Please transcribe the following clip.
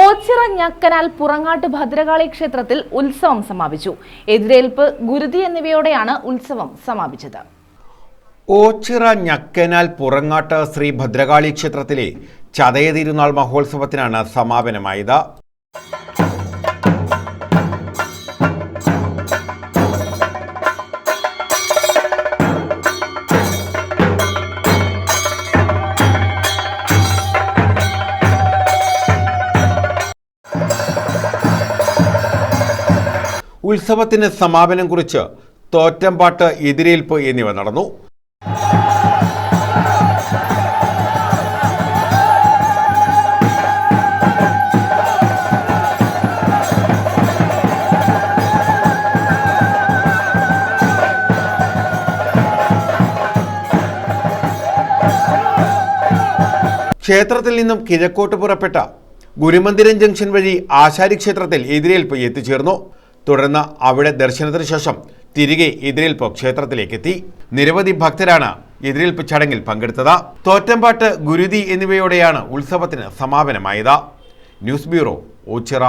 ഓച്ചിറ ഞക്കനാൽ പുറങ്ങാട്ട് ഭദ്രകാളി ക്ഷേത്രത്തിൽ ഉത്സവം സമാപിച്ചു. എതിരേൽപ്പ്, ഗുരുതി എന്നിവയോടെയാണ് ഉത്സവം സമാപിച്ചത്. ഓച്ചിറ ഞക്കനാൽ പുറങ്ങാട്ട് ശ്രീ ഭദ്രകാളി ക്ഷേത്രത്തിലെ ചതയ തിരുനാൾ മഹോത്സവത്തിനാണ് സമാപനമായത്. ഉത്സവത്തിന് സമാപനം കുറിച്ച് തോറ്റംപാട്ട്, എതിരേൽപ്പ് എന്നിവ നടന്നു. ക്ഷേത്രത്തിൽ നിന്നും കിഴക്കോട്ട് പുറപ്പെട്ട ഗുരുമന്ദിരം ജംഗ്ഷൻ വഴി ആശാരി ക്ഷേത്രത്തിൽ എതിരേൽപ്പ് എത്തിച്ചേർന്നു. തുടർന്ന് അവിടെ ദർശനത്തിന് ശേഷം തിരികെ എതിരേൽപ്പ് ക്ഷേത്രത്തിലേക്കെത്തി. നിരവധി ഭക്തരാണ് എതിരേൽപ്പ് ചടങ്ങിൽ പങ്കെടുത്തത്. തോറ്റംപാട്ട്, ഗുരുതി എന്നിവയോടെയാണ് ഉത്സവത്തിന് സമാപനമായത്. News bureau, Ochira.